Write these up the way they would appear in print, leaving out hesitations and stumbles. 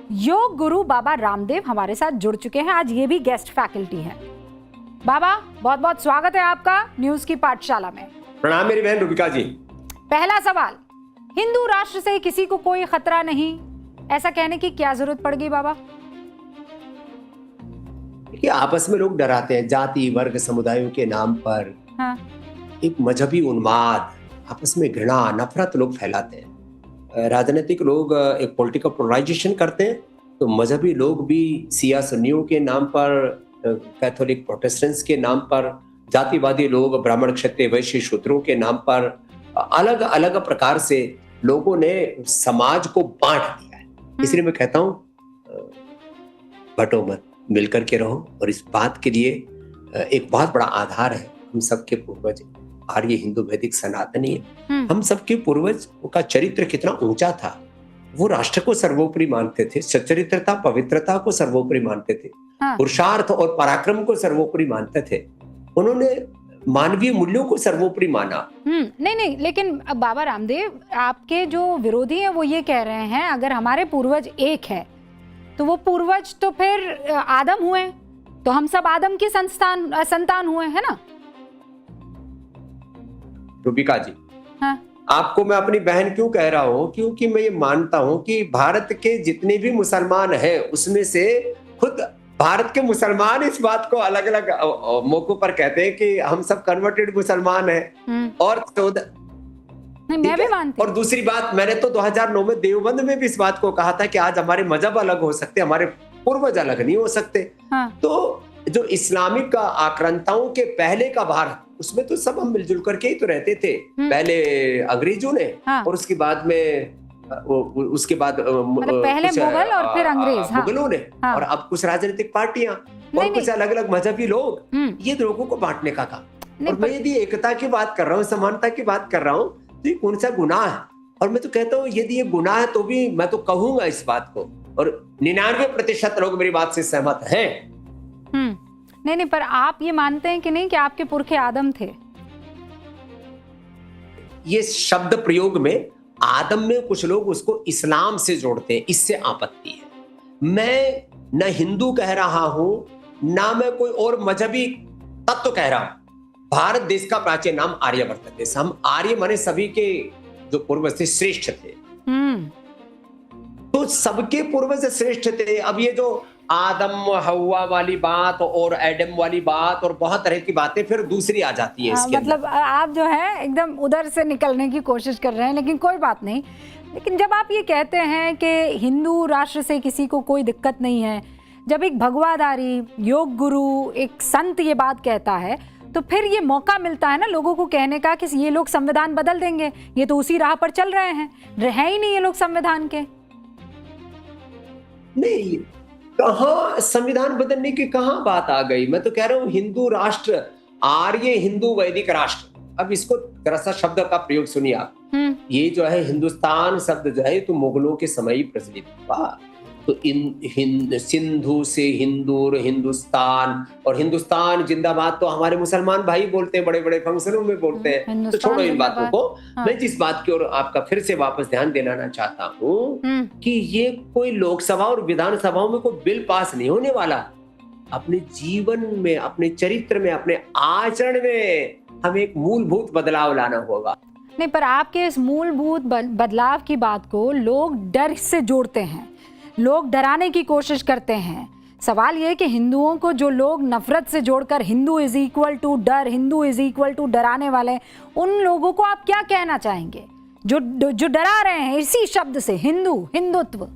योग गुरु बाबा रामदेव हमारे साथ जुड़ चुके हैं। आज ये भी गेस्ट फैकल्टी हैं। बाबा, बहुत बहुत स्वागत है आपका न्यूज की पाठशाला में। प्रणाम मेरी बहन रूबिका जी। पहला सवाल, हिंदू राष्ट्र से किसी को कोई खतरा नहीं, ऐसा कहने की क्या जरूरत पड़ गई बाबा? कि आपस में लोग डराते हैं जाति वर्ग समुदायों के नाम पर। हाँ। एक मजहबी उन्माद, आपस में घृणा नफरत लोग फैलाते हैं। राजनीतिक लोग एक पॉलिटिकल पोलराइजेशन करते हैं, तो मजहबी लोग भी सिया सुन्नियों के नाम पर, कैथोलिक प्रोटेस्टेंट्स के नाम पर, जातिवादी लोग ब्राह्मण क्षत्रिय वैश्य शूद्रों के नाम पर अलग अलग प्रकार से लोगों ने समाज को बांट दिया है। इसलिए मैं कहता हूँ बटो मत, मिलकर के रहो। और इस बात के लिए एक बहुत बड़ा आधार है हम सबके पूर्वज आर्य हिंदू वैदिक सनातनी है। हम सबके पूर्वज का चरित्र कितना ऊंचा था। वो राष्ट्र को सर्वोपरि मानते थे, सच्चरित्रता पवित्रता को सर्वोपरि मानते थे, पुरुषार्थ और पराक्रम को सर्वोपरि मानते थे। उन्होंने मानवीय मूल्यों को सर्वोपरि माना। नहीं, लेकिन बाबा रामदेव, आपके जो विरोधी हैं वो ये कह रहे हैं अगर हमारे पूर्वज एक है तो वो पूर्वज तो फिर आदम हुए, तो हम सब आदम की संतान हुए, है ना? रूबिका जी, हाँ। आपको मैं अपनी बहन क्यों कह रहा हूँ? क्योंकि मैं ये मानता हूँ कि भारत के जितने भी मुसलमान हैं उसमें से खुद भारत के मुसलमान इस बात को अलग अलग मौकों पर कहते हैं कि हम सब कन्वर्टेड मुसलमान हैं। और मैं भी मानती और दूसरी बात, मैंने तो 2009 में देवबंद में भी इस बात को कहा था कि आज हमारे मजहब अलग हो सकते, हमारे पूर्वज अलग नहीं हो सकते। हाँ। तो जो इस्लामिक आक्रांताओं के पहले का भारत, उसमें तो सब हम मिलजुल करके ही तो रहते थे। पहले अंग्रेजों ने, हाँ। और उसके बाद में मतलब पहले मुगल और फिर अंग्रेज, मुगलों ने, हाँ। और अब कुछ राजनीतिक पार्टियां और कुछ अलग अलग मजहबी लोग, ये लोगों को बांटने का काम। और मैं यदि एकता की बात कर रहा हूँ, समानता की बात कर रहा हूँ, तो ये कौन सा गुनाह है? और मैं तो कहता हूँ यदि ये गुनाह है तो भी मैं तो कहूंगा इस बात को, और 99% लोग मेरी बात से सहमत हैं। नहीं, पर आप ये मानते हैं कि नहीं कि आपके पुरखे आदम थे? ये शब्द प्रयोग में आदम में कुछ लोग उसको इस्लाम से जोड़ते हैं, इससे आपत्ति है। मैं न हिंदू कह रहा हूं ना मैं कोई और मजहबी तत्व कह रहा हूं। भारत देश का प्राचीन नाम आर्यवर्त देश। हम आर्य माने सभी के जो पूर्वज थे श्रेष्ठ थे। तो सबके पूर्वज श्रेष्ठ थे। अब ये जो आदम हवा वाली बात और एडम वाली बात और बहुत तरह की बातें फिर दूसरी आ जाती है इसके मतलब आप जो है एकदम उधर से निकलने की कोशिश कर रहे हैं, लेकिन कोई बात नहीं। लेकिन जब आप ये कहते हैं कि हिंदू राष्ट्र से किसी को कोई दिक्कत नहीं है, जब एक भगवाधारी योग गुरु एक संत ये बात कहता है, तो फिर ये मौका मिलता है ना लोगों को कहने का कि ये लोग संविधान बदल देंगे, ये तो उसी राह पर चल रहे हैं, रहे ही नहीं ये लोग संविधान के। नहीं, कहाँ संविधान बदलने की कहाँ बात आ गई? मैं तो कह रहा हूँ हिंदू राष्ट्र, आर्य हिंदू वैदिक राष्ट्र। अब इसको जरा सा शब्द का प्रयोग सुनिए आप। ये जो है हिंदुस्तान शब्द जो है तो मुगलों के समय ही प्रचलित हुआ। तो सिंधु से हिंदूर, हिंदुस्तान, और हिंदुस्तान जिंदाबाद तो हमारे मुसलमान भाई बोलते हैं, बड़े बड़े फंक्शनों में बोलते हैं। तो छोड़ो इन बातों को। मैं जिस बात की ओर आपका फिर से वापस ध्यान दिलाना चाहता हूँ कि ये कोई लोकसभा और विधानसभाओं में कोई बिल पास नहीं होने वाला। अपने जीवन में, अपने चरित्र में, अपने आचरण में हमें एक मूलभूत बदलाव लाना होगा। नहीं, पर आपके इस मूलभूत बदलाव की बात को लोग डर से जोड़ते हैं, लोग डराने की कोशिश करते हैं। सवाल ये है कि हिंदुओं को जो लोग नफरत से जोड़कर हिंदू इज इक्वल टू डर, हिंदू इज इक्वल टू डराने वाले, उन लोगों को आप क्या कहना चाहेंगे जो डरा रहे हैं इसी शब्द से, हिंदुत्व?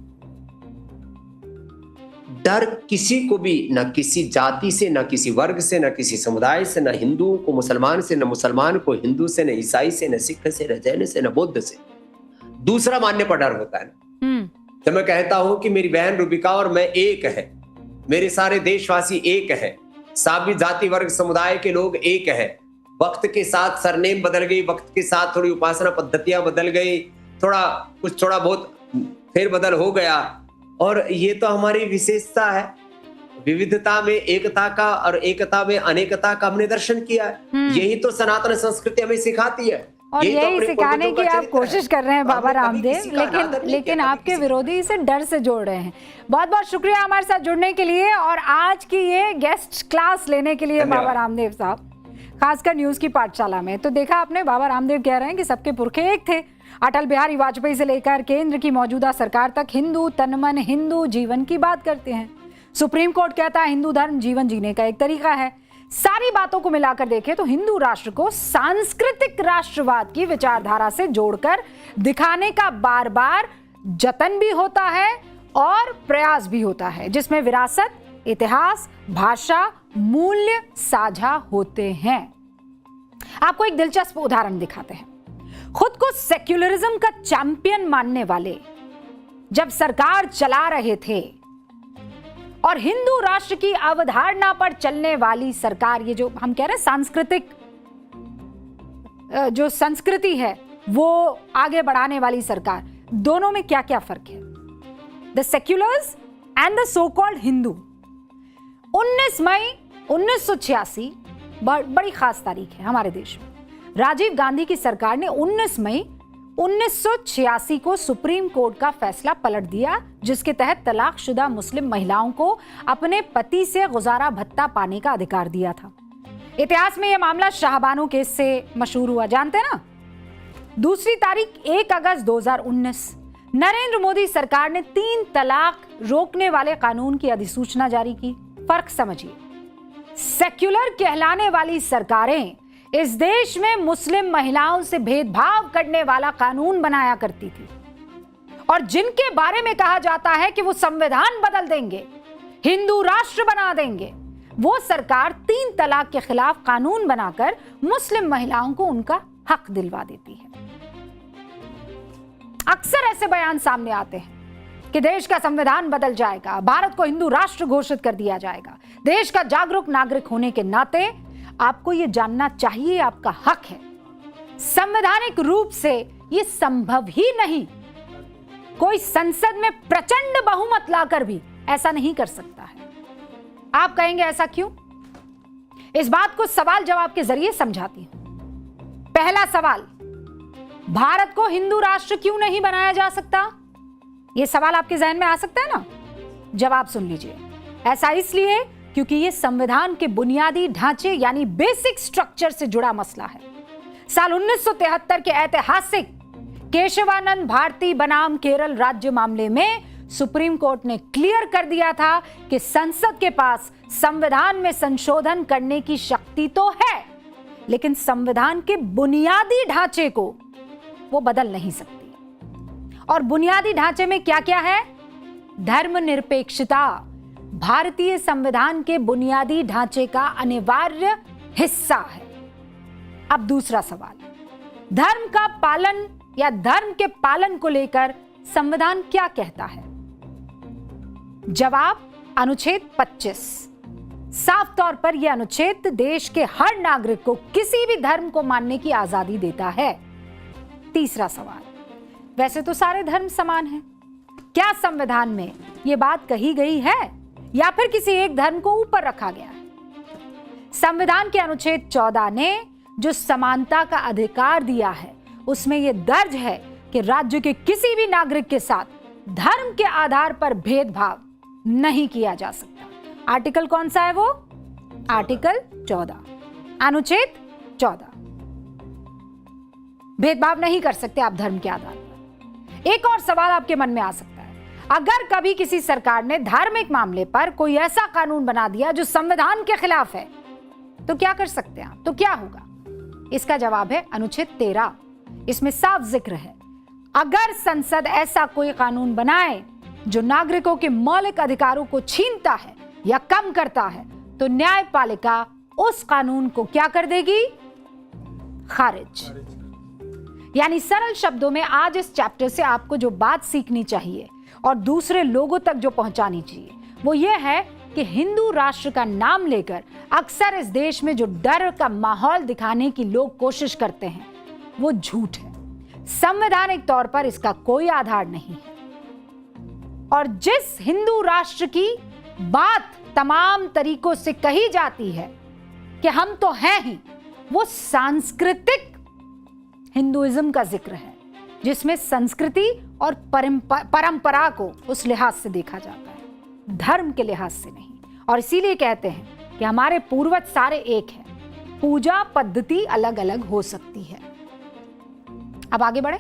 डर किसी को भी, न किसी जाति से, न किसी वर्ग से, न किसी समुदाय से, न हिंदू को मुसलमान से, न मुसलमान को हिंदू से, न ईसाई से, न सिख से, न जैन से, न बौद्ध से दूसरा मानने पर डर होता है ना। जब मैं कहता हूं कि मेरी बहन रूबिका और मैं एक है, मेरे सारे देशवासी एक है, सभी जाति वर्ग समुदाय के लोग एक है। वक्त के साथ सरनेम बदल गई, वक्त के साथ थोड़ी उपासना पद्धतियां बदल गई, थोड़ा बहुत फेरबदल हो गया, और ये तो हमारी विशेषता है। विविधता में एकता का और एकता में अनेकता का हमने दर्शन किया है। यही तो सनातन संस्कृति हमें सिखाती है। और यही तो यही अपने सिखाने पूर्वजों की का आप चरित्र है। कोशिश कर रहे हैं तो बाबा हमने कभी रामदेव, किसी का अनादर नहीं लेकिन किया, कभी आपके किसी का। विरोधी इसे डर से जोड़ रहे हैं। बहुत बहुत शुक्रिया हमारे साथ जुड़ने के लिए और आज की ये गेस्ट क्लास लेने के लिए धन्यवाद। बाबा रामदेव साहब, खासकर न्यूज की पाठशाला में। तो देखा आपने, बाबा रामदेव कह रहे हैं कि सबके पुरखे एक थे। अटल बिहारी वाजपेयी से लेकर केंद्र की मौजूदा सरकार तक हिंदू तन मन हिंदू जीवन की बात करते हैं। सुप्रीम कोर्ट कहता है हिंदू धर्म जीवन जीने का एक तरीका है। सारी बातों को मिलाकर देखें तो हिंदू राष्ट्र को सांस्कृतिक राष्ट्रवाद की विचारधारा से जोड़कर दिखाने का बार बार जतन भी होता है और प्रयास भी होता है, जिसमें विरासत, इतिहास, भाषा, मूल्य साझा होते हैं। आपको एक दिलचस्प उदाहरण दिखाते हैं। खुद को सेक्युलरिज्म का चैंपियन मानने वाले जब सरकार चला रहे थे और हिंदू राष्ट्र की अवधारणा पर चलने वाली सरकार, ये जो हम कह रहे हैं सांस्कृतिक जो संस्कृति है वो आगे बढ़ाने वाली सरकार, दोनों में क्या क्या फर्क है? The seculars and the so called Hindu. 19 मई 1986 बड़ी खास तारीख है हमारे देश में। राजीव गांधी की सरकार ने 19 मई 1986 को सुप्रीम कोर्ट का फैसला पलट दिया, जिसके तहत तलाकशुदा मुस्लिम महिलाओं को अपने पति से गुजारा भत्ता पाने का अधिकार दिया था। इतिहास में यह मामला शाहबानो केस से मशहूर हुआ, जानते हैं ना? दूसरी तारीख 1 अगस्त 2019 नरेंद्र मोदी सरकार ने 3 तलाक रोकने वाले कानून की अधिसूचना जारी की। फर्क समझिए, सेक्युलर कहलाने वाली सरकारें इस देश में मुस्लिम महिलाओं से भेदभाव करने वाला कानून बनाया करती थी और जिनके बारे में कहा जाता है कि वो संविधान बदल देंगे, हिंदू राष्ट्र बना देंगे, वो सरकार 3 तलाक के खिलाफ कानून बनाकर मुस्लिम महिलाओं को उनका हक दिलवा देती है। अक्सर ऐसे बयान सामने आते हैं कि देश का संविधान बदल जाएगा, भारत को हिंदू राष्ट्र घोषित कर दिया जाएगा। देश का जागरूक नागरिक होने के नाते आपको यह जानना चाहिए, आपका हक है। संवैधानिक रूप से यह संभव ही नहीं। कोई संसद में प्रचंड बहुमत लाकर भी ऐसा नहीं कर सकता है। आप कहेंगे ऐसा क्यों? इस बात को सवाल जवाब के जरिए समझाती हूं। पहला सवाल, भारत को हिंदू राष्ट्र क्यों नहीं बनाया जा सकता? यह सवाल आपके जहन में आ सकता है ना? जवाब सुन लीजिए। ऐसा इसलिए क्योंकि यह संविधान के बुनियादी ढांचे यानी बेसिक स्ट्रक्चर से जुड़ा मसला है। साल 1973 के ऐतिहासिक केशवानंद भारती बनाम केरल राज्य मामले में सुप्रीम कोर्ट ने क्लियर कर दिया था कि संसद के पास संविधान में संशोधन करने की शक्ति तो है, लेकिन संविधान के बुनियादी ढांचे को वो बदल नहीं सकती। और बुनियादी ढांचे में क्या क्या है? धर्मनिरपेक्षता भारतीय संविधान के बुनियादी ढांचे का अनिवार्य हिस्सा है। अब दूसरा सवाल, धर्म का पालन या धर्म के पालन को लेकर संविधान क्या कहता है? जवाब, अनुच्छेद 25। साफ तौर पर यह अनुच्छेद देश के हर नागरिक को किसी भी धर्म को मानने की आजादी देता है। तीसरा सवाल, वैसे तो सारे धर्म समान हैं, क्या संविधान में यह बात कही गई है या फिर किसी एक धर्म को ऊपर रखा गया है? संविधान के अनुच्छेद 14 ने जो समानता का अधिकार दिया है उसमें यह दर्ज है कि राज्य के किसी भी नागरिक के साथ धर्म के आधार पर भेदभाव नहीं किया जा सकता। आर्टिकल कौन सा है वो? आर्टिकल 14, अनुच्छेद 14। भेदभाव नहीं कर सकते आप धर्म के आधार पर। एक और सवाल आपके मन में आ सकता है, अगर कभी किसी सरकार ने धार्मिक मामले पर कोई ऐसा कानून बना दिया जो संविधान के खिलाफ है तो क्या कर सकते हैं आप? तो क्या होगा? इसका जवाब है अनुच्छेद 13। इसमें साफ जिक्र है, अगर संसद ऐसा कोई कानून बनाए जो नागरिकों के मौलिक अधिकारों को छीनता है या कम करता है तो न्यायपालिका उस कानून को क्या कर देगी? खारिज। यानी सरल शब्दों में आज इस चैप्टर से आपको जो बात सीखनी चाहिए और दूसरे लोगों तक जो पहुंचानी चाहिए वो ये है कि हिंदू राष्ट्र का नाम लेकर अक्सर इस देश में जो डर का माहौल दिखाने की लोग कोशिश करते हैं वो झूठ है। संवैधानिक तौर पर इसका कोई आधार नहीं है। और जिस हिंदू राष्ट्र की बात तमाम तरीकों से कही जाती है कि हम तो हैं ही, वो सांस्कृतिक हिंदुइज्म का जिक्र है, जिसमें संस्कृति और परंपरा को उस लिहाज से देखा जाता है, धर्म के लिहाज से नहीं। और इसीलिए कहते हैं कि हमारे पूर्वज सारे एक हैं, पूजा पद्धति अलग अलग हो सकती है। अब आगे बढ़े।